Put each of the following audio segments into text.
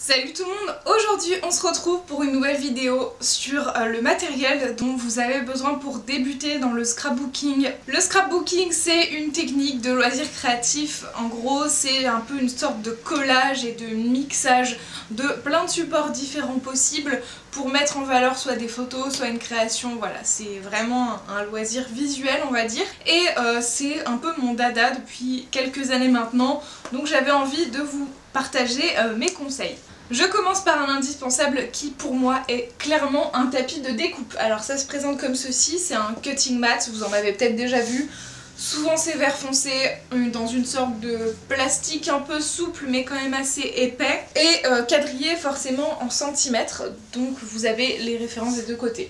Salut tout le monde, aujourd'hui on se retrouve pour une nouvelle vidéo sur le matériel dont vous avez besoin pour débuter dans le scrapbooking. Le scrapbooking c'est une technique de loisir créatif, en gros c'est un peu une sorte de collage et de mixage de plein de supports différents possibles pour mettre en valeur soit des photos, soit une création, voilà, c'est vraiment un loisir visuel on va dire. Et c'est un peu mon dada depuis quelques années maintenant, donc j'avais envie de vous partager mes conseils. Je commence par un indispensable qui pour moi est clairement un tapis de découpe. Alors ça se présente comme ceci, c'est un cutting mat, vous en avez peut-être déjà vu. Souvent c'est vert foncé, dans une sorte de plastique un peu souple mais quand même assez épais. Et quadrillé forcément en centimètres, donc vous avez les références des deux côtés.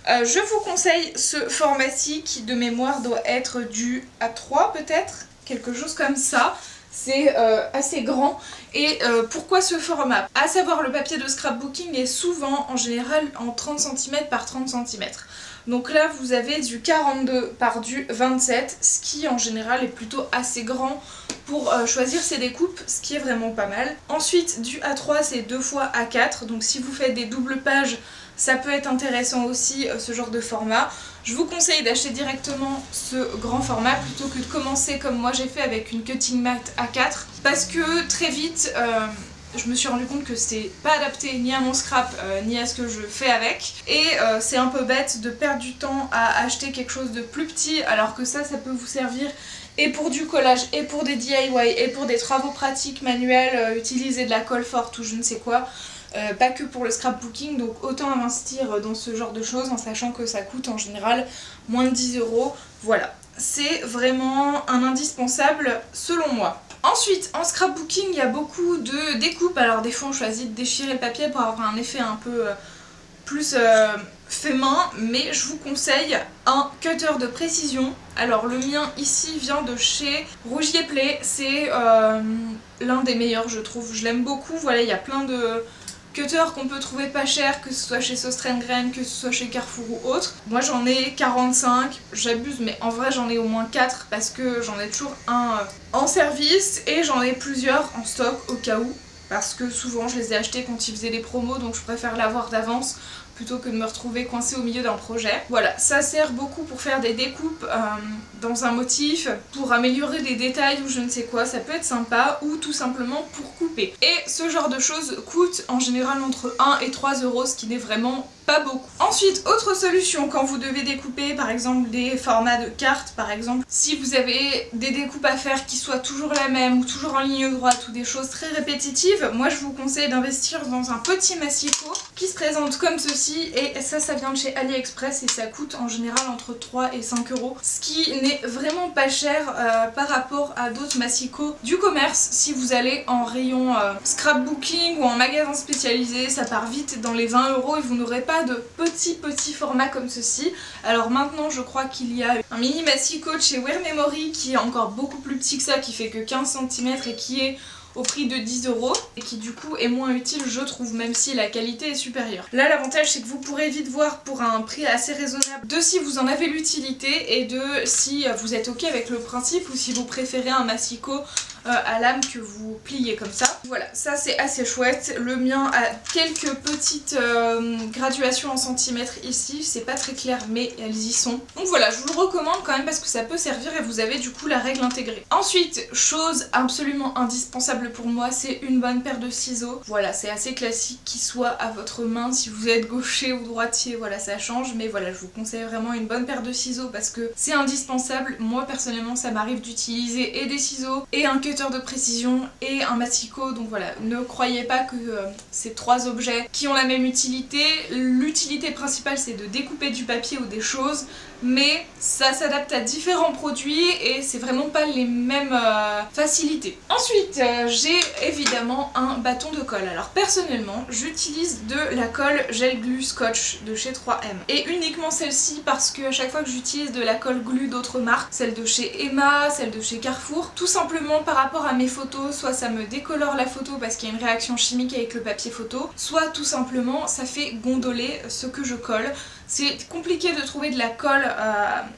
Je vous conseille ce format-ci qui de mémoire doit être du A3 peut-être, quelque chose comme ça. C'est assez grand. Et pourquoi ce format? À savoir, le papier de scrapbooking est souvent en général en 30 cm par 30 cm. Donc là vous avez du 42 par du 27, ce qui en général est plutôt assez grand pour choisir ses découpes, ce qui est vraiment pas mal. Ensuite du A3 c'est 2 fois A4, donc si vous faites des doubles pages ça peut être intéressant aussi ce genre de format. Je vous conseille d'acheter directement ce grand format plutôt que de commencer comme moi j'ai fait avec une cutting mat A4 parce que très vite je me suis rendu compte que c'est pas adapté ni à mon scrap ni à ce que je fais avec, et c'est un peu bête de perdre du temps à acheter quelque chose de plus petit alors que ça peut vous servir et pour du collage et pour des DIY et pour des travaux pratiques manuels, utiliser de la colle forte ou je ne sais quoi. Pas que pour le scrapbooking, donc autant investir dans ce genre de choses en sachant que ça coûte en général moins de 10 €. Voilà, c'est vraiment un indispensable selon moi. Ensuite, en scrapbooking, il y a beaucoup de découpes. Alors des fois on choisit de déchirer le papier pour avoir un effet un peu plus fait main, mais je vous conseille un cutter de précision. Alors le mien ici vient de chez Rougier Play, c'est l'un des meilleurs je trouve, je l'aime beaucoup. Voilà, il y a plein de cutters qu'on peut trouver pas cher, que ce soit chez Sostrengren, que ce soit chez Carrefour ou autre. Moi j'en ai 45, j'abuse mais en vrai j'en ai au moins 4 parce que j'en ai toujours un en service et j'en ai plusieurs en stock au cas où, parce que souvent je les ai achetés quand ils faisaient des promos, donc je préfère l'avoir d'avance plutôt que de me retrouver coincée au milieu d'un projet. Voilà, ça sert beaucoup pour faire des découpes dans un motif, pour améliorer des détails ou je ne sais quoi, ça peut être sympa, ou tout simplement pour couper. Et ce genre de choses coûte en général entre 1 et 3 €, ce qui n'est vraiment pas beaucoup. Ensuite, autre solution, quand vous devez découper par exemple des formats de cartes par exemple, si vous avez des découpes à faire qui soient toujours la même ou toujours en ligne droite ou des choses très répétitives, moi je vous conseille d'investir dans un petit massicot qui se présente comme ceci, et ça vient de chez AliExpress et ça coûte en général entre 3 et 5 €, ce qui n'est vraiment pas cher par rapport à d'autres massicots du commerce. Si vous allez en rayon scrapbooking ou en magasin spécialisé, ça part vite dans les 20 € et vous n'aurez pas de petits formats comme ceci. Alors maintenant je crois qu'il y a un mini massicot de chez Wear Memory qui est encore beaucoup plus petit que ça, qui fait que 15 cm et qui est au prix de 10 € et qui du coup est moins utile je trouve, même si la qualité est supérieure. Là l'avantage c'est que vous pourrez vite voir pour un prix assez raisonnable de si vous en avez l'utilité et de si vous êtes ok avec le principe ou si vous préférez un massicot à lame que vous pliez comme ça. Voilà, ça c'est assez chouette. Le mien a quelques petites graduations en centimètres ici, c'est pas très clair mais elles y sont. Donc voilà, je vous le recommande quand même parce que ça peut servir et vous avez du coup la règle intégrée. Ensuite, chose absolument indispensable pour moi, c'est une bonne paire de ciseaux. Voilà, c'est assez classique qu'ils soient à votre main, si vous êtes gaucher ou droitier, voilà ça change, mais voilà, je vous conseille vraiment une bonne paire de ciseaux parce que c'est indispensable. Moi personnellement ça m'arrive d'utiliser et des ciseaux et un cutter de précision et un massicot, donc voilà, ne croyez pas que ces trois objets qui ont la même utilité. L'utilité principale c'est de découper du papier ou des choses, mais ça s'adapte à différents produits et c'est vraiment pas les mêmes facilités. Ensuite j'ai évidemment un bâton de colle. Alors personnellement j'utilise de la colle gel glue scotch de chez 3M et uniquement celle-ci parce que à chaque fois que j'utilise de la colle glue d'autres marques, celle de chez Emma, celle de chez Carrefour, tout simplement par rapport à mes photos, soit ça me décolore la photo parce qu'il y a une réaction chimique avec le papier photo, soit tout simplement ça fait gondoler ce que je colle. C'est compliqué de trouver de la colle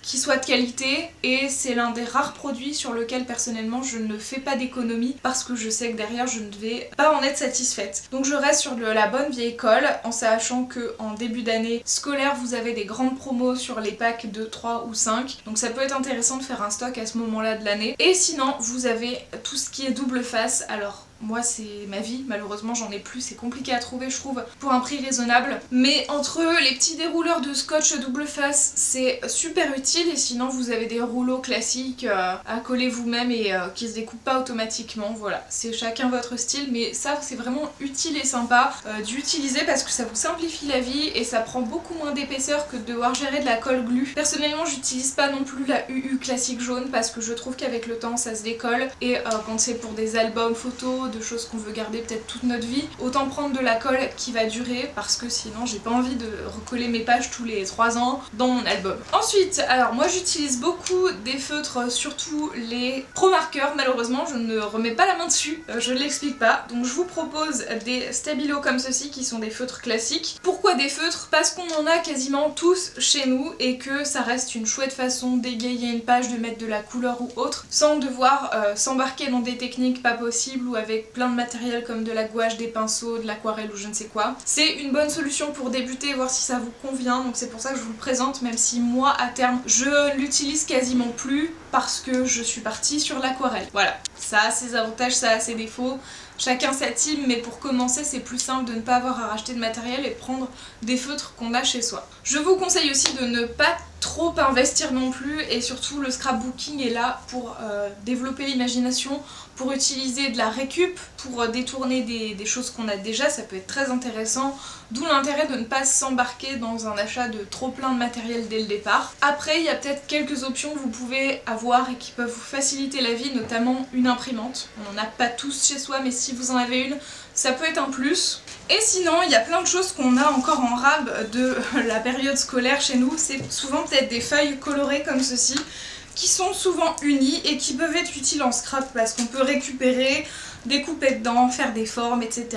qui soit de qualité et c'est l'un des rares produits sur lequel personnellement je ne fais pas d'économie parce que je sais que derrière je ne vais pas en être satisfaite. Donc je reste sur de la bonne vieille colle en sachant que en début d'année scolaire vous avez des grandes promos sur les packs de 3 ou 5, donc ça peut être intéressant de faire un stock à ce moment-là de l'année. Et sinon vous avez tout ce qui est double face. Alors moi c'est ma vie, malheureusement j'en ai plus, c'est compliqué à trouver je trouve pour un prix raisonnable. Mais entre les petits dérouleurs de scotch double face c'est super utile et sinon vous avez des rouleaux classiques à coller vous-même et qui se découpent pas automatiquement. Voilà, c'est chacun votre style mais ça c'est vraiment utile et sympa d'utiliser parce que ça vous simplifie la vie et ça prend beaucoup moins d'épaisseur que de devoir gérer de la colle glue. Personnellement j'utilise pas non plus la UU classique jaune parce que je trouve qu'avec le temps ça se décolle et quand c'est pour des albums photos, de choses qu'on veut garder peut-être toute notre vie, autant prendre de la colle qui va durer parce que sinon j'ai pas envie de recoller mes pages tous les 3 ans dans mon album. Ensuite, alors moi j'utilise beaucoup des feutres, surtout les Pro Marker. Malheureusement je ne remets pas la main dessus, je ne l'explique pas, donc je vous propose des Stabilo comme ceci qui sont des feutres classiques. Pourquoi des feutres? Parce qu'on en a quasiment tous chez nous et que ça reste une chouette façon d'égayer une page, de mettre de la couleur ou autre sans devoir s'embarquer dans des techniques pas possibles ou avec plein de matériel comme de la gouache, des pinceaux, de l'aquarelle ou je ne sais quoi. C'est une bonne solution pour débuter, voir si ça vous convient, donc c'est pour ça que je vous le présente, même si moi à terme je l'utilise quasiment plus parce que je suis partie sur l'aquarelle. Voilà, ça a ses avantages, ça a ses défauts. Chacun sa team, mais pour commencer c'est plus simple de ne pas avoir à racheter de matériel et prendre des feutres qu'on a chez soi. Je vous conseille aussi de ne pas trop investir non plus et surtout le scrapbooking est là pour développer l'imagination, pour utiliser de la récup, pour détourner des choses qu'on a déjà, ça peut être très intéressant, d'où l'intérêt de ne pas s'embarquer dans un achat de trop plein de matériel dès le départ. Après il y a peut-être quelques options que vous pouvez avoir et qui peuvent vous faciliter la vie, notamment une imprimante. On n'en a pas tous chez soi mais si vous en avez une, ça peut être un plus. Et sinon, il y a plein de choses qu'on a encore en rab de la période scolaire chez nous. C'est souvent peut-être des feuilles colorées comme ceci, qui sont souvent unies et qui peuvent être utiles en scrap parce qu'on peut récupérer, découper dedans, faire des formes, etc.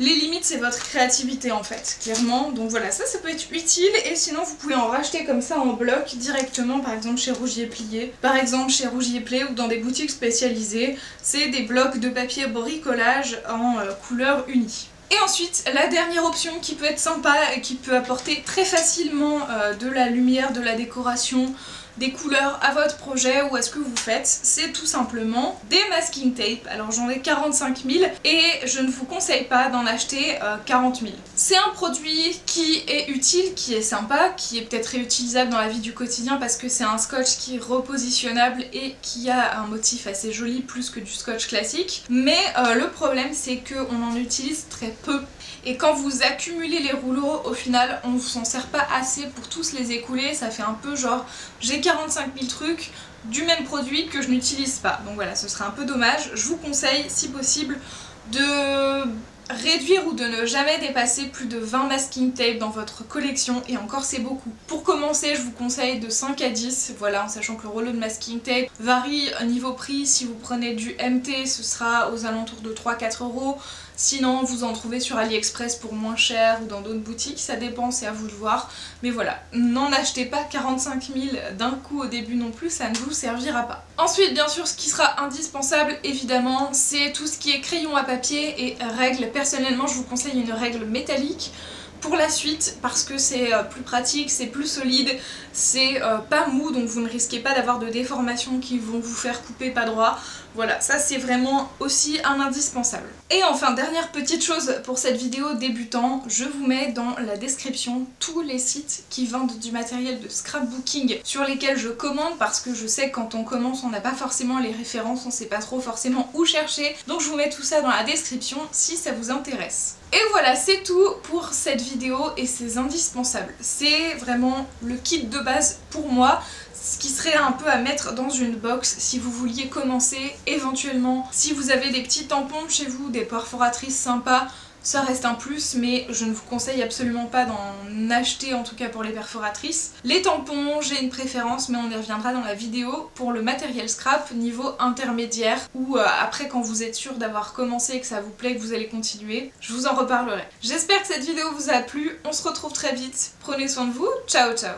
Les limites, c'est votre créativité en fait, clairement. Donc voilà, ça peut être utile et sinon vous pouvez en racheter comme ça en bloc directement, par exemple chez Rougier Plié, par exemple chez Rougier Play ou dans des boutiques spécialisées. C'est des blocs de papier bricolage en couleur unie. Et ensuite, la dernière option qui peut être sympa et qui peut apporter très facilement de la lumière, de la décoration, des couleurs à votre projet ou à ce que vous faites, c'est tout simplement des masking tape. Alors j'en ai 45 000 et je ne vous conseille pas d'en acheter 40 000. C'est un produit qui est utile, qui est sympa, qui est peut-être réutilisable dans la vie du quotidien parce que c'est un scotch qui est repositionnable et qui a un motif assez joli plus que du scotch classique. Mais le problème c'est qu'on en utilise très peu. Et quand vous accumulez les rouleaux, au final, on s'en sert pas assez pour tous les écouler. Ça fait un peu genre, j'ai 45 000 trucs du même produit que je n'utilise pas. Donc voilà, ce serait un peu dommage. Je vous conseille, si possible, de réduire ou de ne jamais dépasser plus de 20 masking tape dans votre collection, et encore c'est beaucoup. Pour commencer, je vous conseille de 5 à 10, voilà, en sachant que le rouleau de masking tape varie niveau prix. Si vous prenez du MT, ce sera aux alentours de 3-4 €. Sinon, vous en trouvez sur AliExpress pour moins cher ou dans d'autres boutiques, ça dépend, c'est à vous de voir. Mais voilà, n'en achetez pas 45 000 d'un coup au début non plus, ça ne vous servira pas. Ensuite, bien sûr, ce qui sera indispensable, évidemment, c'est tout ce qui est crayon à papier et règles. Personnellement, je vous conseille une règle métallique pour la suite parce que c'est plus pratique, c'est plus solide, c'est pas mou, donc vous ne risquez pas d'avoir de déformations qui vont vous faire couper pas droit. Voilà, ça c'est vraiment aussi un indispensable. Et enfin, dernière petite chose pour cette vidéo débutant, je vous mets dans la description tous les sites qui vendent du matériel de scrapbooking sur lesquels je commande, parce que je sais que quand on commence on n'a pas forcément les références, on sait pas trop forcément où chercher, donc je vous mets tout ça dans la description si ça vous intéresse. Et voilà, c'est tout pour cette vidéo et c'est indispensable. C'est vraiment le kit de base pour moi, ce qui serait un peu à mettre dans une box si vous vouliez commencer éventuellement. Si vous avez des petits tampons chez vous, des perforatrices sympas, ça reste un plus, mais je ne vous conseille absolument pas d'en acheter, en tout cas pour les perforatrices. Les tampons, j'ai une préférence, mais on y reviendra dans la vidéo pour le matériel scrap niveau intermédiaire, ou après quand vous êtes sûr d'avoir commencé et que ça vous plaît, que vous allez continuer, je vous en reparlerai. J'espère que cette vidéo vous a plu, on se retrouve très vite, prenez soin de vous, ciao ciao.